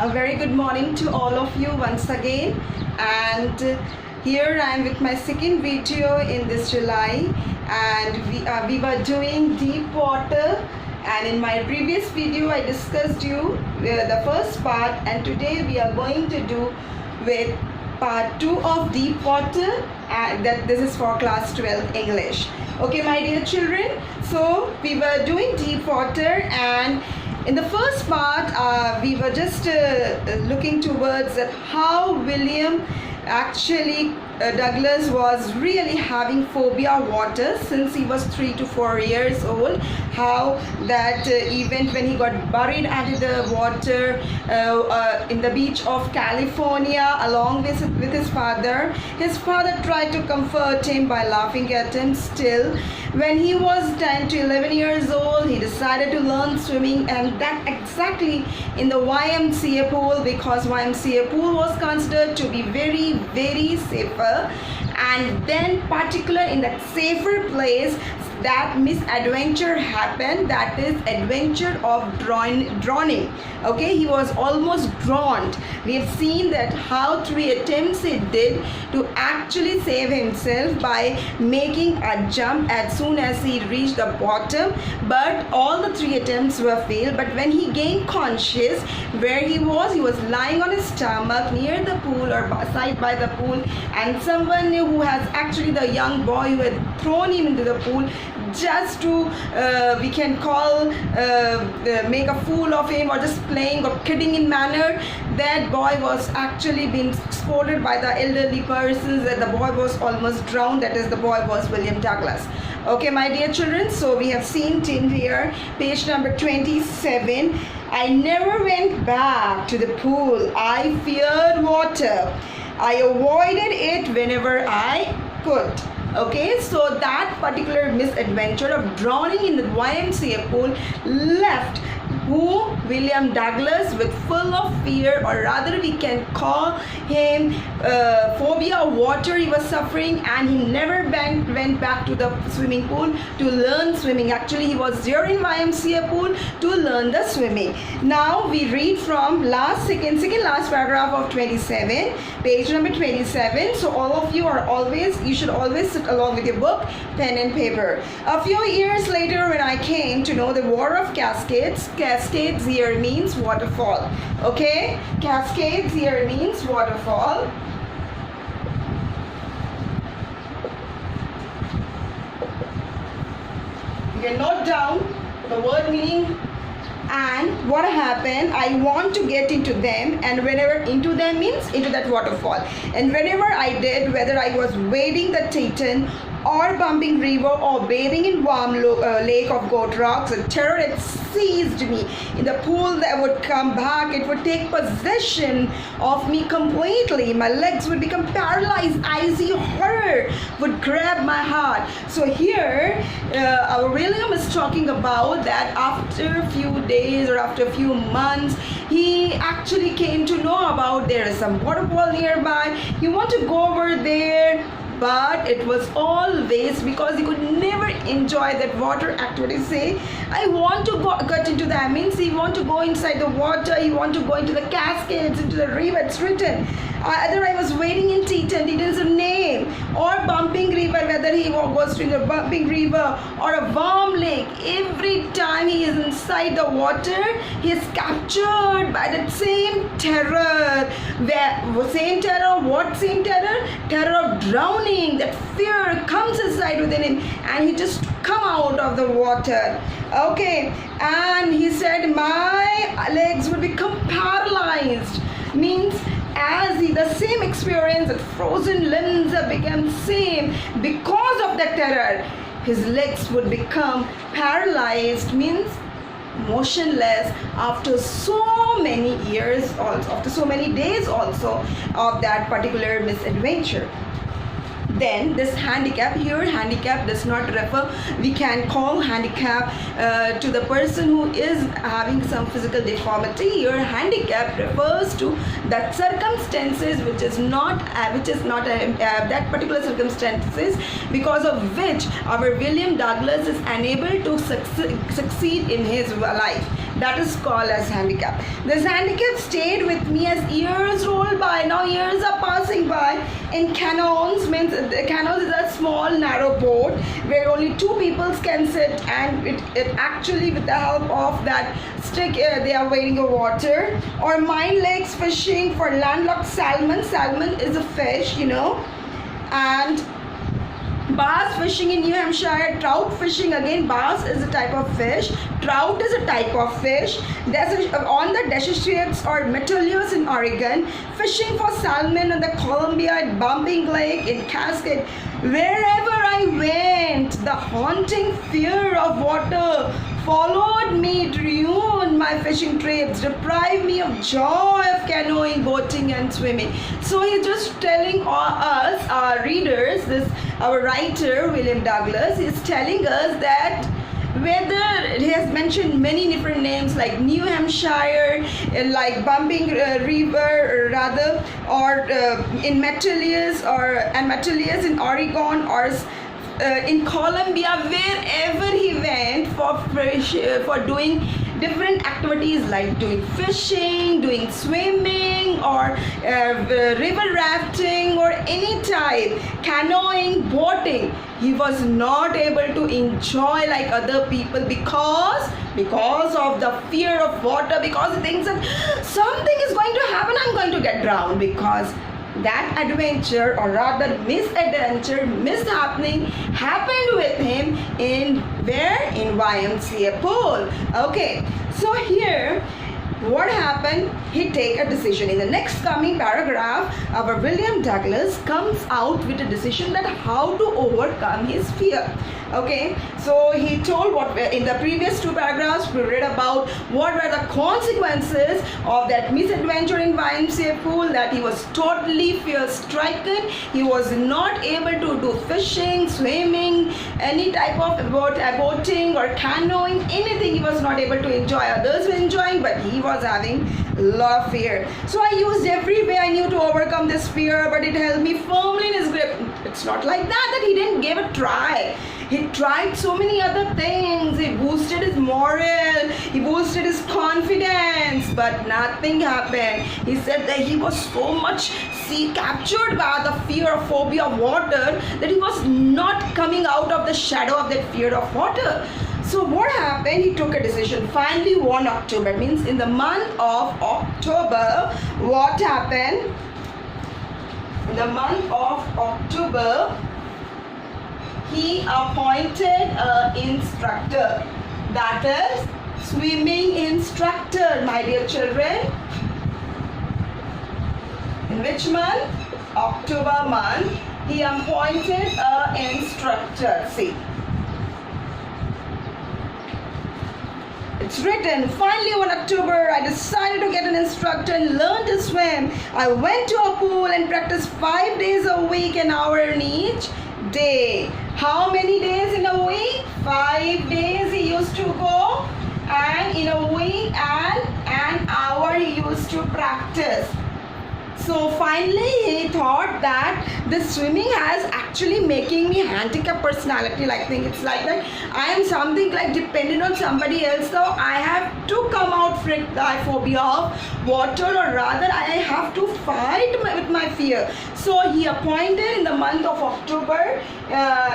A very good morning to all of you once again, and here I am with my second video in this July, and we were doing deep water, and in my previous video I discussed you the first part, and today we are going to do with part 2 of deep water, and that this is for class 12 English. Okay, my dear children, so we were doing deep water, and in the first part we were just looking towards that how William actually Douglas was really having phobia of water since he was 3 to 4 years old. How that event when he got buried under the water in the beach of California along with his father. His father tried to comfort him by laughing at him. Still, when he was 10 to 11 years old, he decided to learn swimming, and that exactly in the YMCA pool, because YMCA pool was considered to be very safer. And then particular in that safer place, that misadventure happened, that is adventure of drowning. Okay, he was almost drowned. We have seen that how 3 attempts he did to actually save himself by making a jump as soon as he reached the bottom, but all the 3 attempts were failed. But when he gained conscious, where he was lying on his stomach near the pool or side by the pool, and someone who has actually the young boy who had thrown him into the pool just to we can call make a fool of him, or just playing or kidding in manner, that boy was actually being spotted by the elderly persons that the boy was almost drowned. That is, the boy was William Douglas. Okay, my dear children, so we have seen till here page number 27. I never went back to the pool. I feared water. I avoided it whenever I could. Okay, so that particular misadventure of drowning in the YMCA pool left William Douglas with full of fear, or rather we can call him phobia of water he was suffering, and he never went back to the swimming pool to learn swimming. Actually, he was there in YMCA pool to learn the swimming. Now we read from second last paragraph of 27, page number 27. So all of you you should always sit along with your book, pen and paper. A few years later, when I came to know the War of Cascades, Cascades here means waterfall. Okay, Cascades here means waterfall. You can note down the word meaning and what happened. I want to get into them, and whenever into them means into that waterfall, and whenever I did, whether I was wading the Teton or bumping river or bathing in warm lake of goat rocks, a terror had seized me. In the pool that would come back, it would take possession of me completely. My legs would become paralyzed. Icy horror would grab my heart. So here our William is talking about that after a few days or after a few months, he actually came to know about there is some waterfall nearby. He wanted to go over there, but it was always because he could never enjoy that water activity. Say, I want to get into that, means he want to go inside the water, he want to go into the cascades, into the river. It's written. Either I was wading in Teton, it is a name, or bumping river, whether he goes to the bumping river or a warm lake. Every time he is inside the water, he is captured by that same terror. Same terror, what same terror? Terror of drowning. That fear comes inside within him, and he just come out of the water. Okay, and he said my legs would become paralyzed, means as the same experience, that frozen limbs have become same because of that terror. His legs would become paralyzed, means motionless, after so many years also, after so many days also of that particular misadventure. Then this handicap, here handicap does not refer, we can call handicap to the person who is having some physical deformity. Here handicap refers to that circumstances which is not that particular circumstances because of which our William Douglas is unable to succeed in his life. That is called as handicap. This handicap stayed with me as years rolled by. Now years are passing by. In canoes, means canoes is a small narrow boat where only two people can sit, and it actually with the help of that stick they are wading the water. Or mine lakes fishing for landlocked salmon. Salmon is a fish, you know. And bass fishing in New Hampshire, trout fishing again. Bass is a type of fish, trout is a type of fish. On the Deschutes or Metolius in Oregon, fishing for salmon on the Columbia, at Bumping Lake, in Cascade. Wherever I went, the haunting fear of water followed me, it ruined my fishing trips, deprived me of joy of canoeing, boating and swimming. So he's just telling us, our readers, our writer William Douglas is telling us that whether he has mentioned many different names like New Hampshire, like Bumping River rather, or in Metolius Metolius in Oregon, or in Colombia, wherever he went for doing different activities like doing fishing, doing swimming, or river rafting, or any type, canoeing, boating, he was not able to enjoy like other people because of the fear of water, because he thinks that something is going to happen, I'm going to get drowned, because that adventure, or rather misadventure, mishappening happened with him in where? In YMCA pool. Okay, so here what happened? He take a decision. In the next coming paragraph, our William Douglas comes out with a decision that how to overcome his fear. Okay, so he told what in the previous two paragraphs we read about what were the consequences of that misadventure in YMCA pool, that he was totally fear stricken. He was not able to do fishing, swimming, any type of boating or canoeing, anything he was not able to enjoy. Others were enjoying, but he was having a lot of fear. So I used every way I knew to overcome this fear, but it held me firmly in his grip. It's not like that he didn't give a try. He tried so many other things. He boosted his morale, he boosted his confidence, but nothing happened. He said that he was so much captured by the fear of phobia of water that he was not coming out of the shadow of that fear of water. So what happened? He took a decision. Finally, 1 October, means in the month of October, what happened? In the month of October, he appointed an instructor, that is swimming instructor, my dear children. In which month? October month, he appointed an instructor. See, it's written, finally on October, I decided to get an instructor and learn to swim. I went to a pool and practiced 5 days a week, an hour in each day. How many days in a week? 5 days he used to go, and in a week an hour he used to practice. So finally he thought that this swimming has actually making me handicap personality. Like think it's like that I am something like dependent on somebody else, so I have to come out with the phobia of water, or rather I have to fight with my fear. So he appointed in the month of October,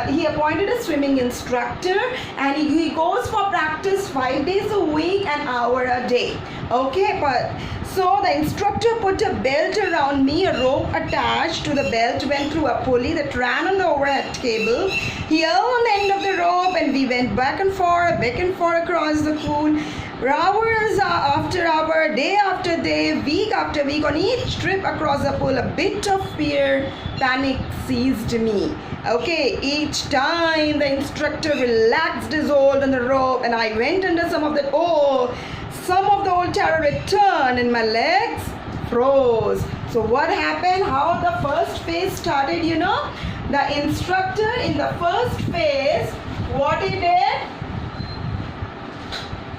he appointed a swimming instructor, and he goes for practice 5 days a week, an hour a day. Okay, but so the instructor put a belt around me, a rope attached to the belt went through a pulley that ran on the overhead cable. He held on the end of the rope, and we went back and forth across the pool. Hours after hour, day after day, week after week, on each trip across the pool, a bit of fear, panic seized me. Okay, each time the instructor relaxed his hold on the rope and I went under some of the old terror returned and my legs froze. So what happened? How the first phase started, you know? The instructor in the first phase, what he did?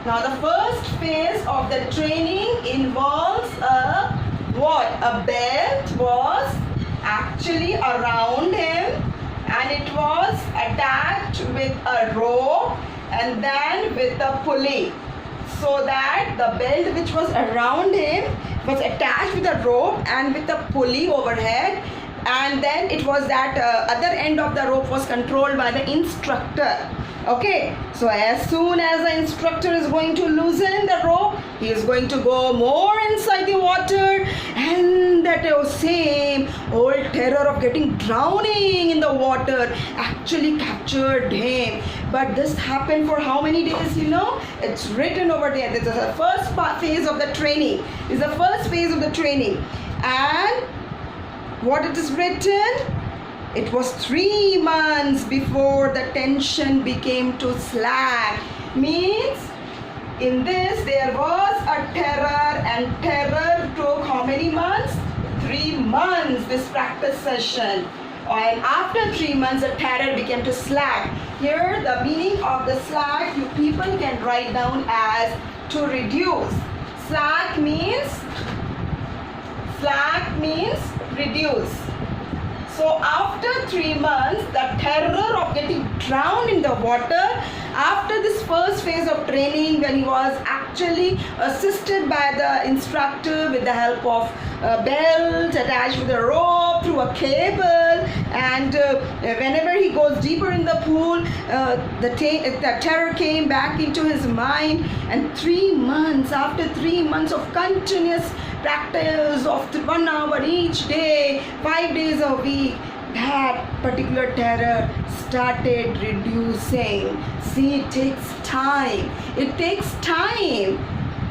Now the first phase of the training involves a belt was actually around him, and it was attached with a rope and then with a pulley. so that the belt which was around him was attached with a rope and with a pulley overhead, and then it was that other end of the rope was controlled by the instructor. Okay, so as soon as the instructor is going to loosen the rope, he is going to go more inside the water, and that same old terror of getting drowning in the water actually captured him. But this happened for how many days, you know? It's written over there. This is the first phase of the training. This is the first phase of the training. And what it is written? It was 3 months before the tension became to slack. Means in this there was a terror, and terror took how many months? 3 months, this practice session. And after 3 months the terror became to slack. Here the meaning of the slack you people can write down as to reduce. Slack means reduce. So after 3 months, the terror of getting drowned in the water, after this first phase of training, when he was actually assisted by the instructor with the help of a belt attached with a rope through a cable, and whenever he goes deeper in the pool, the terror came back into his mind. And 3 months, after 3 months of continuous practice of 1 hour each day, 5 days a week, that particular terror started reducing. See, it takes time. It takes time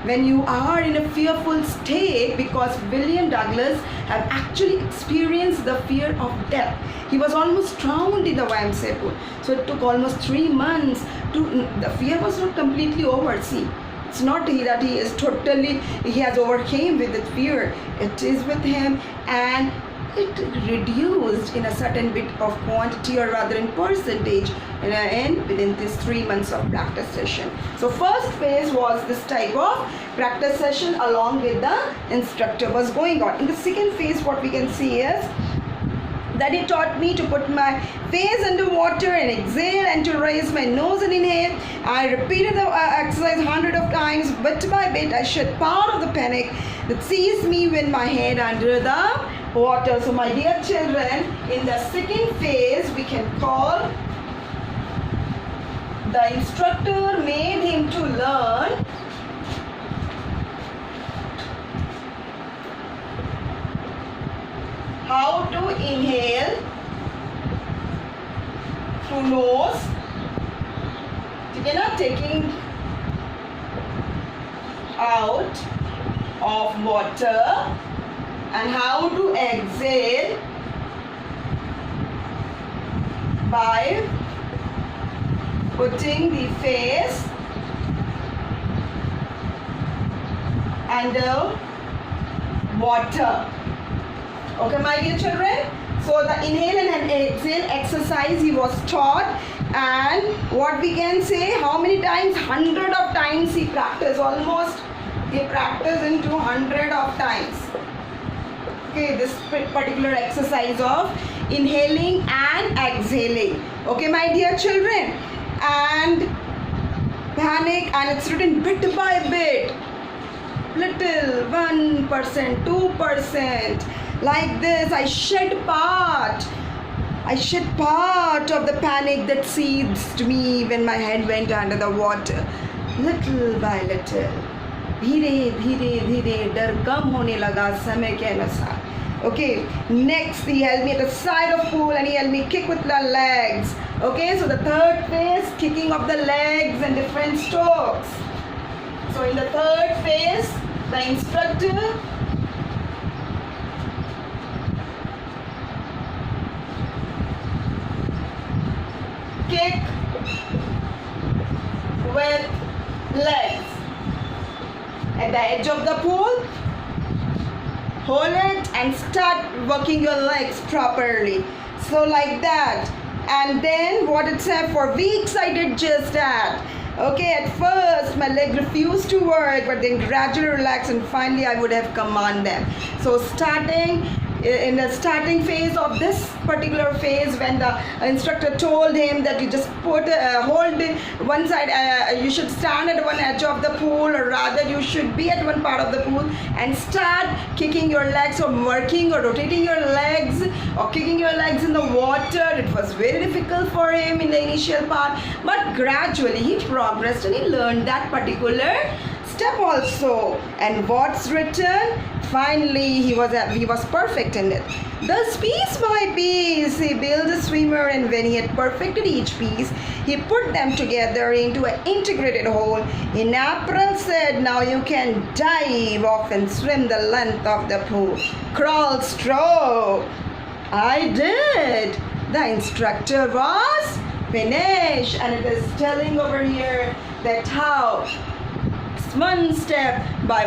when you are in a fearful state, because William Douglas had actually experienced the fear of death. He was almost drowned in the YMCA pool. So it took almost 3 months the fear was not completely over. See, it's not that he has overcame with the fear. It is with him, and it reduced in a certain bit of quantity, or rather in percentage, within this 3 months of practice session. So first phase was this type of practice session along with the instructor was going on. In the second phase, what we can see is that he taught me to put my face under water and exhale, and to raise my nose and inhale. I repeated the exercise 100 of times. Bit by bit, I shed part of the panic that seized me with my head under the water. So my dear children, in the second phase, we can call the instructor made him to learn how to inhale through nose, taking out of water, and how to exhale by putting the face under water. Okay, my dear children. So the inhale and exhale exercise he was taught, and what we can say, how many times? 100 of times he practiced. Almost he practiced into 100 of times. Okay, this particular exercise of inhaling and exhaling. Okay, my dear children. And panic, and it's written bit by bit, little, 1%, 2%, like this. I shed part of the panic that seized me when my head went under the water. Little by little, धीरे धीरे धीरे डर कम होने लगा समय के अनुसार. Okay, next he held me at the side of pool, and he held me kick with the legs. Okay, so the third phase, kicking of the legs and different strokes. So in the third phase, the instructor kick with legs. At the edge of the pool, hold it and start working your legs properly. So like that. And then what it said, for weeks I did just that. Okay, at first my leg refused to work, but then gradually relaxed, and finally I would have command them. So starting in the starting phase of this particular phase, when the instructor told him that you just hold one side, you should stand at one edge of the pool, or rather you should be at one part of the pool and start kicking your legs, or working or rotating your legs, or kicking your legs in the water. It was very difficult for him in the initial part, but gradually he progressed and he learned that particular step also. And what's written? Finally he was perfect in it. Thus piece by piece he built a swimmer, and when he had perfected each piece, he put them together into an integrated whole. In April said, now you can dive off and swim the length of the pool. Crawl, stroke. I did. The instructor was finished, and it is telling over here that how one step, by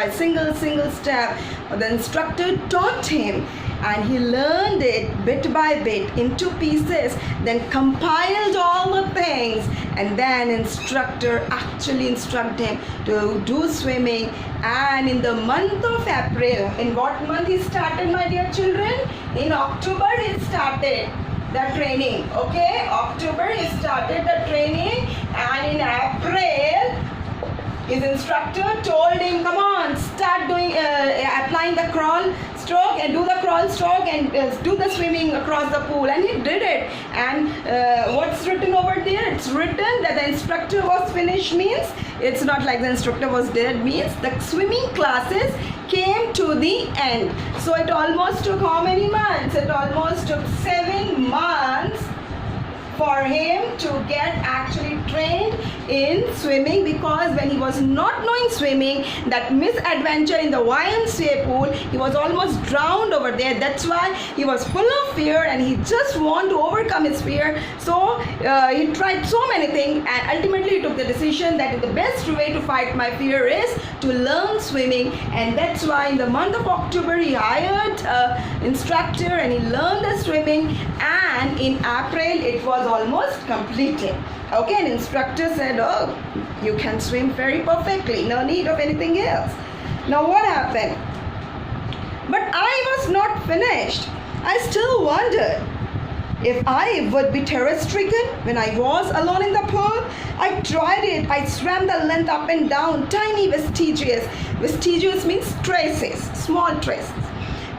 single step, the instructor taught him, and he learned it bit by bit into pieces, then compiled all the things, and then instructor actually instructed him to do swimming. And in the month of April, in what month he started, my dear children? In October he started the training. Okay, October he started the training, and in April his instructor told him, come on, start doing applying the crawl stroke, and do the crawl stroke, and do the swimming across the pool. And he did it. And what's written over there? It's written that the instructor was finished, means it's not like the instructor was dead, means the swimming classes came to the end. So it almost took how many months? It almost took 7 months for him to get actually trained in swimming, because when he was not knowing swimming, that misadventure in the YMCA pool, he was almost drowned over there. That's why he was full of fear, and he just wanted to overcome his fear. So he tried so many things, and ultimately he took the decision that the best way to fight my fear is to learn swimming. And that's why in the month of October he hired an instructor, and he learned the swimming, and in April it was almost completed. Okay, an instructor said, oh, you can swim very perfectly, no need of anything else. Now what happened? But I was not finished. I still wondered if I would be terror-stricken when I was alone in the pool. I tried it. I swam the length up and down, tiny vestigious. Vestigious means traces, small traces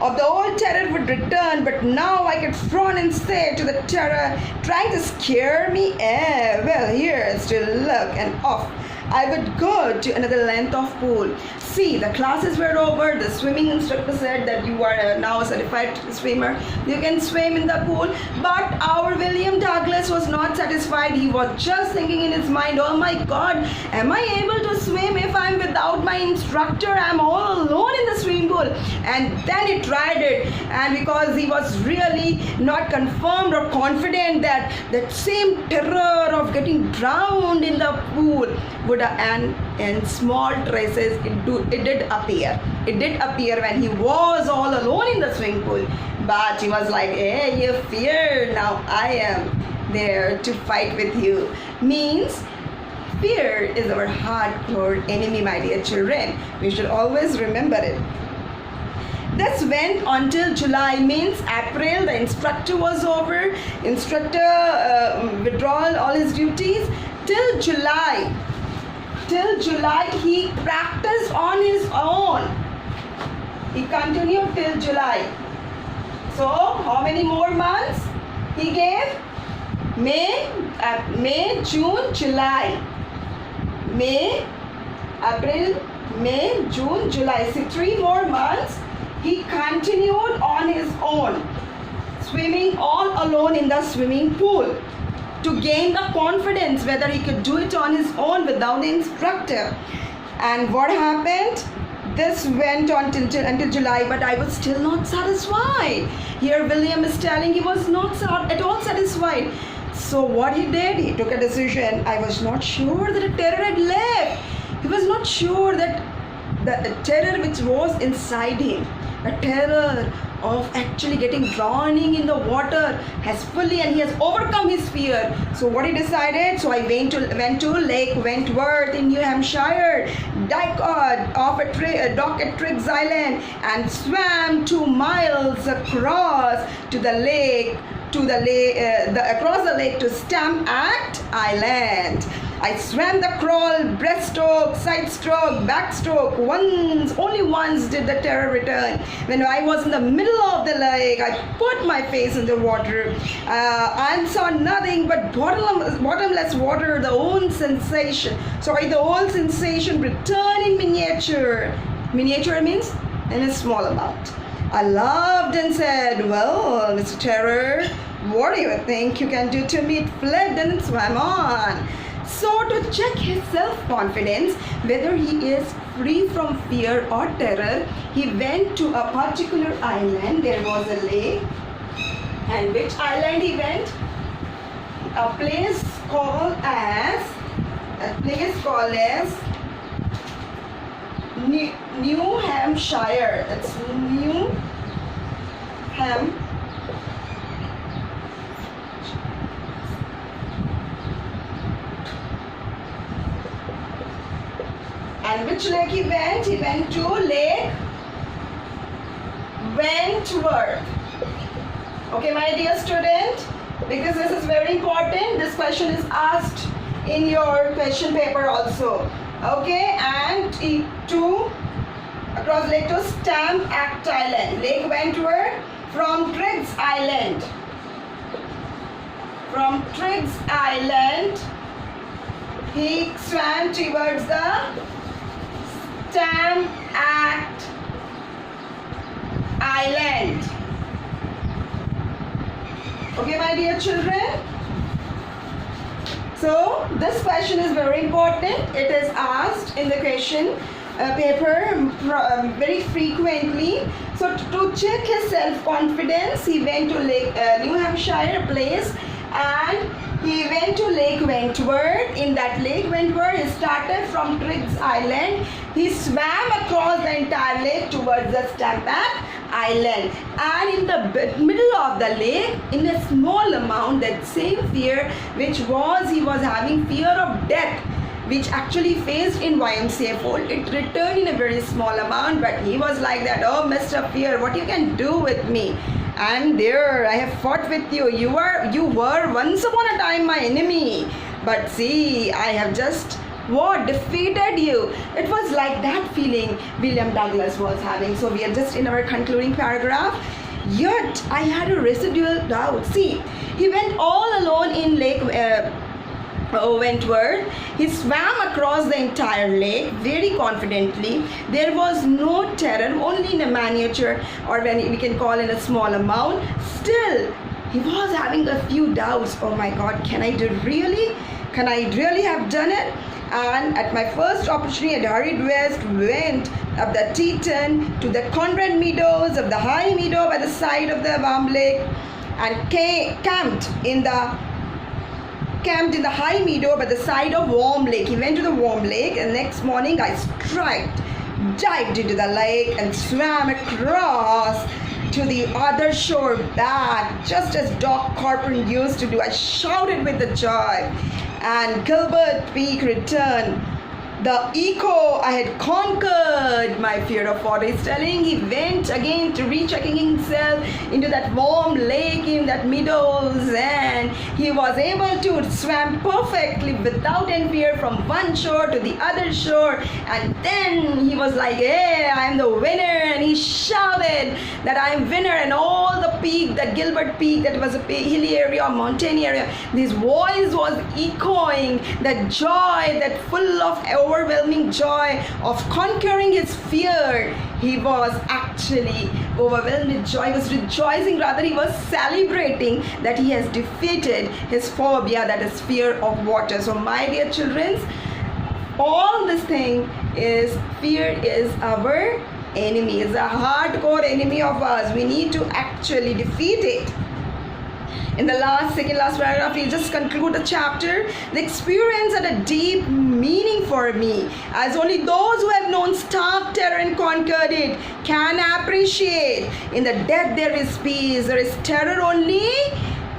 of the old terror would return, but now I could frown and say to the terror, trying to scare me, well, here's to look, and off I would go to another length of pool. See, the classes were over. The swimming instructor said that you are now a certified swimmer. You can swim in the pool. But our William Douglas was not satisfied. He was just thinking in his mind, oh my God, am I able to swim if I'm without my instructor? I'm all alone in the swimming pool. And then he tried it. And because he was really not confirmed or confident that that same terror of getting drowned in the pool would, and small traces, it did appear. It did appear when he was all alone in the swimming pool. But he was like, hey, you fear, now I am there to fight with you. Means fear is our hardcore enemy, my dear children. We should always remember it. This went until July, means April, the instructor was over. Instructor withdrawal all his duties. Till July, he practiced on his own. He continued till July. So, how many more months he gave? May, June, July. May, April, May, June, July. See, 3 more months he continued on his own, swimming all alone in the swimming pool, to gain the confidence whether he could do it on his own without the instructor. And what happened? This went on until July, but I was still not satisfied. Here William is telling he was not at all satisfied. So what he did, he took a decision. I was not sure that a terror had left. He was not sure that the terror which was inside him, the terror of actually getting drowning in the water, has fully, and he has overcome his fear. So what he decided, so I went to Lake Wentworth in New Hampshire, dock at Triggs Island and swam 2 miles across to the lake, across the lake to Stamp Act Island. I swam the crawl, breaststroke, side stroke, backstroke. Only once did the terror return. When I was in the middle of the lake, I put my face in the water and saw nothing but bottomless water, the old sensation. The old sensation return in miniature. Miniature means in a small amount. I laughed and said, "Well, Mr. Terror, what do you think you can do to me?" It fled and swam on. So to check his self-confidence, whether he is free from fear or terror, he went to a particular island. There was a lake. And which island he went? A place called as New Hampshire. That's New Hampshire. And which lake he went? He went to Lake Wentworth. Okay, my dear student, because this is very important, this question is asked in your question paper also. Okay, and across lake to Stamp Act Island. Lake Wentworth from Triggs Island. From Triggs Island, he swam towards the Stamp Act Island. Okay, my dear children. So this question is very important. It is asked in the question paper very frequently. So to check his self-confidence, he went to Lake New Hampshire place, and he went to Lake Wentworth. In that Lake Wentworth, he started from Triggs Island. He swam across the entire lake towards the Stamp Act Island. And in the middle of the lake, in a small amount, that same fear which he was having fear of death, which actually faced in YMCA fold. It returned in a very small amount, but he was like that, "Oh, Mr. Fear, what you can do with me? And there, I have fought with you. You were once upon a time my enemy. But see, I have just defeated you." It was like that feeling William Douglas was having. So we are just in our concluding paragraph. Yet, I had a residual doubt. See, he went all alone in Lake Wentworth. He swam across the entire lake very confidently. There was no terror, only in a miniature, or when we can call in a small amount. Still, he was having a few doubts. Oh my God, can I really have done it? And at my first opportunity, I hurried west, went up the Teton to the Conrad Meadows, of the high meadow by the side of the warm lake, and camped in the high meadow by the side of warm lake. He went to the warm lake, and next morning I dived into the lake and swam across to the other shore back, just as Doc Corcoran used to do. I shouted with the joy, and Gilbert Peak returned. The echo I had conquered my fear of water. He's telling he went again to rechecking himself into that warm lake in that meadows, and he was able to swim perfectly without any fear from one shore to the other shore. And then he was like, "Hey, I am the winner!" And he shouted that I am winner, and all the peak, that Gilbert Peak, that was a hilly area, mountain area, his voice was echoing that joy, that full of overwhelming joy of conquering his fear. He was actually overwhelmed with joy. He was rejoicing, rather he was celebrating that he has defeated his phobia, that is fear of water. So my dear children, all this thing is, fear is our enemy, is a hardcore enemy of us. We need to actually defeat it. In the second last paragraph, we just conclude the chapter. The experience had a deep meaning for me, as only those who have known stark terror and conquered it can appreciate. In the death there is peace. There is terror only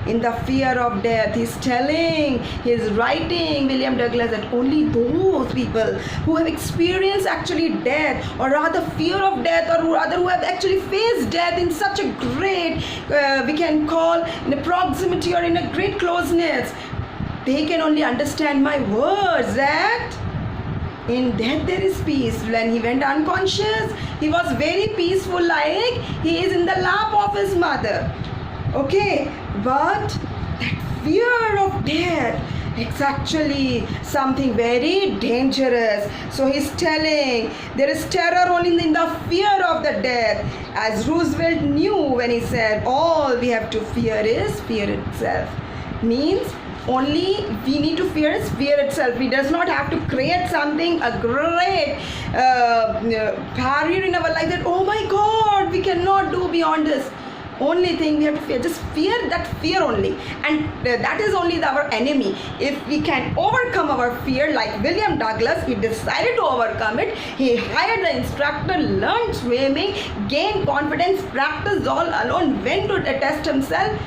in the fear of death. He's writing, William Douglas, that only those people who have experienced actually death, or rather fear of death, or rather who have actually faced death in such a great, we can call in a proximity or in a great closeness, they can only understand my words, that in death there is peace. When he went unconscious, he was very peaceful, like he is in the lap of his mother. Okay, but that fear of death, it's actually something very dangerous. So he's telling there is terror only in the fear of the death, as Roosevelt knew when he said all we have to fear is fear itself. Means only we need to fear is fear itself. We does not have to create something, a great barrier in our life that, oh my God, we cannot do beyond this. Only thing we have to fear, just fear that fear only, and that is only our enemy. If we can overcome our fear, like William Douglas, he decided to overcome it. He hired the instructor, learned swimming, gained confidence, practiced all alone, went to test himself,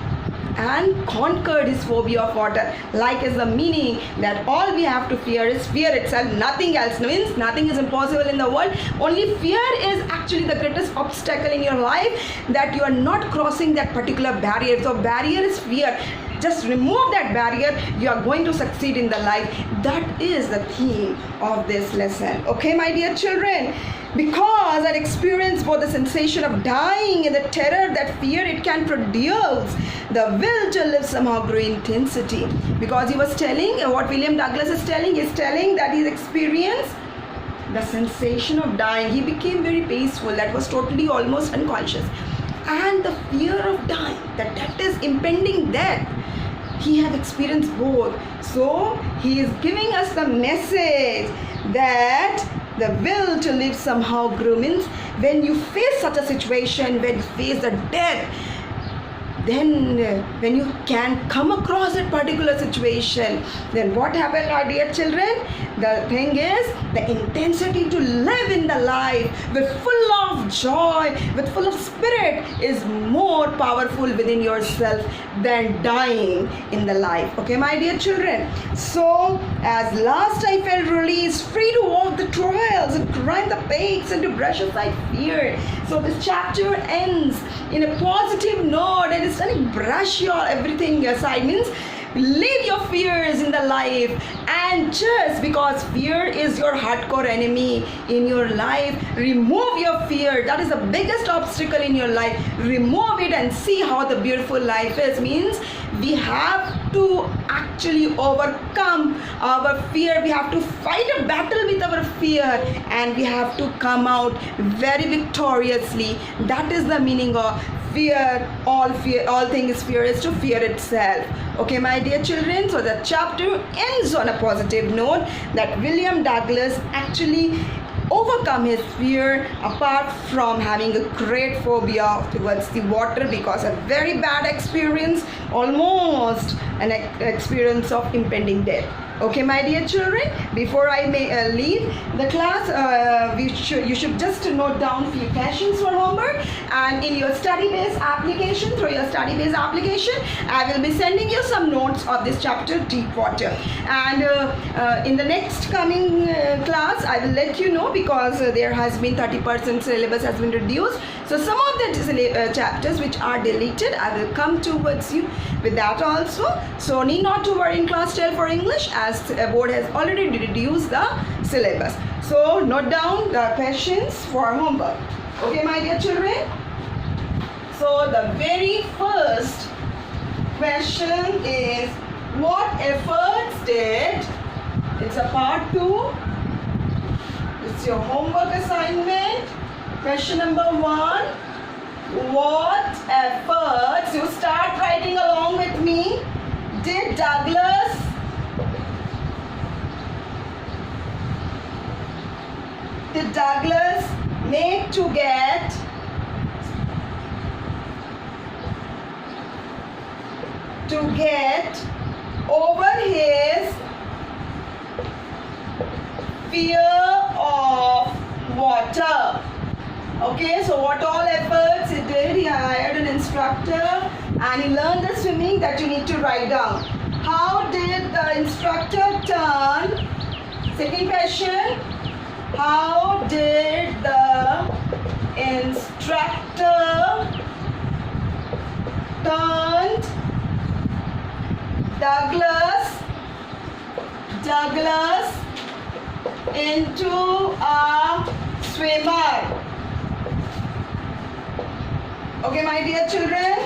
and conquered his phobia of water. Like is the meaning that all we have to fear is fear itself, nothing else. Means nothing is impossible in the world. Only fear is actually the greatest obstacle in your life, that you are not crossing that particular barrier. So barrier is fear. Just remove that barrier, you are going to succeed in the life. That is the theme of this lesson. Okay, my dear children, because I experienced both the sensation of dying and the terror that fear it can produce, the will to live somehow grew in intensity. Because he was telling, what William Douglas is telling that he's experienced the sensation of dying. He became very peaceful, that was totally almost unconscious. And the fear of dying, that is impending death, he had experienced both. So he is giving us the message that the will to live somehow grew. Means when you face such a situation, when you face the death, then when you can come across that particular situation, then what happened, our dear children? The thing is, the intensity to live in the life with full of joy, with full of spirit, is more powerful within yourself than dying in the life. Okay, my dear children. So as last I felt released, free to walk the trails and climb the peaks and to brush aside fear. So this chapter ends in a positive note, and it's telling brush your everything aside. Means leave your fears in the life, and just because fear is your hardcore enemy in your life, remove your fear. That is the biggest obstacle in your life. Remove it and see how the beautiful life is. Means we have to actually overcome our fear. We have to fight a battle with our fear, and we have to come out very victoriously. That is the meaning of fear. All thing is fear is to fear itself. Okay, my dear children, so the chapter ends on a positive note, that William Douglas actually overcome his fear apart from having a great phobia towards the water, because a very bad experience, almost an experience of impending death. Okay, my dear children, before I may leave the class, you should just note down few questions for homework, and in your study-based application, through your study-based application, I will be sending you some notes of this chapter, Deep Water. And in the next coming class, I will let you know, because there has been 30% syllabus has been reduced. So some of the chapters which are deleted, I will come towards you with that also. So need not to worry in class 12 for English, as board has already reduced the syllabus. So note down the questions for homework. Okay, my dear children. So the very first question is, what efforts did, it's a part 2, it's your homework assignment. Question number 1, what efforts, you start writing along with me, did Douglas make to get over his fear of water? Okay, so what all efforts he did? He hired an instructor, and he learned the swimming that you need to write down. How did the instructor turn? Second question. How did the instructor turned Douglas into a swimmer? Okay, my dear children.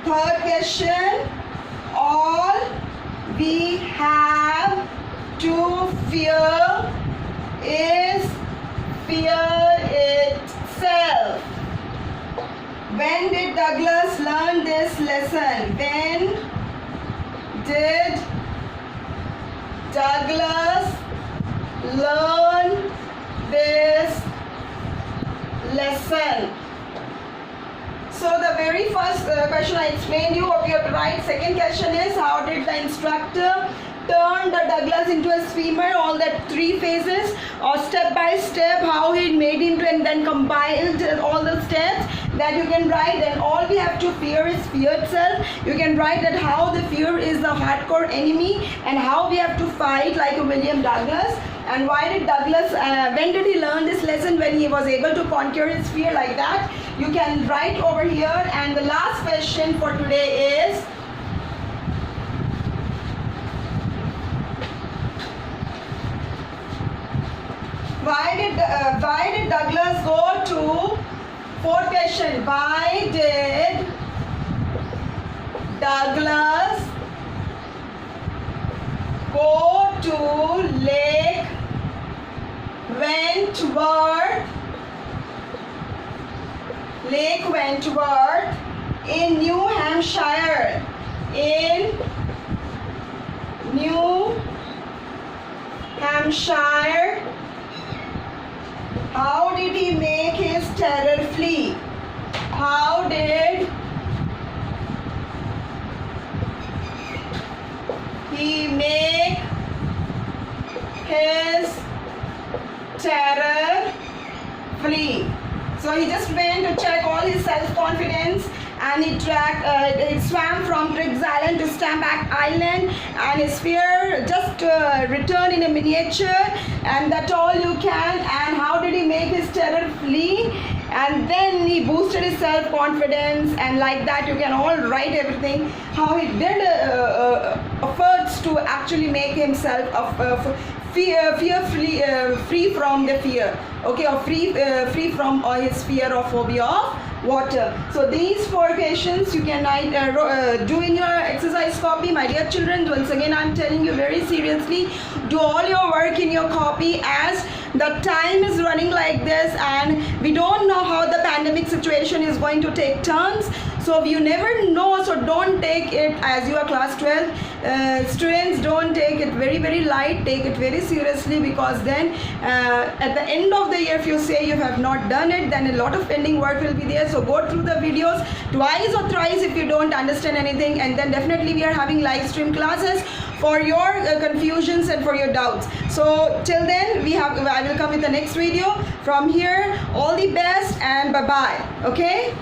Third question. All we have to fear is fear itself. When did Douglas learn this lesson? When did Douglas learn this lesson? So the very first question I explained you what you have to write. Second question is, how did the instructor turn the Douglas into a swimmer? All that three phases, or step by step, how he made him to, and then compiled all the steps that you can write. And all we have to fear is fear itself. You can write that how the fear is the hardcore enemy and how we have to fight like a William Douglas. And why did Douglas, when did he learn this lesson? When he was able to conquer his fear, like that. You can write over here. And the last question for today is, why did Douglas go to, fourth question, why did Douglas go to Lake Wentworth in New Hampshire? In New Hampshire. How did he make his terror flee? How did he make his terror flee? So he just went to check all his self-confidence, and he swam from Triggs Island to Stamback Island, and his fear just returned in a miniature, and that's all you can. And how did he make his terror flee? And then he boosted his self-confidence, and like that you can all write everything, how he did efforts to actually make himself free from the fear, okay, or free from his fear or phobia of water. So these four questions you can do in your exercise copy. My dear children, once again I'm telling you very seriously, do all your work in your copy, as the time is running like this and we don't know how the pandemic situation is going to take turns. So you never know, so don't take it, as you are class 12 students, don't take it very light, take it very seriously, because then at the end of the year if you say you have not done it, then a lot of pending work will be there. So go through the videos twice or thrice if you don't understand anything, and then definitely we are having live stream classes for your confusions and for your doubts. So till then I will come with the next video. From here, all the best and bye bye. Okay.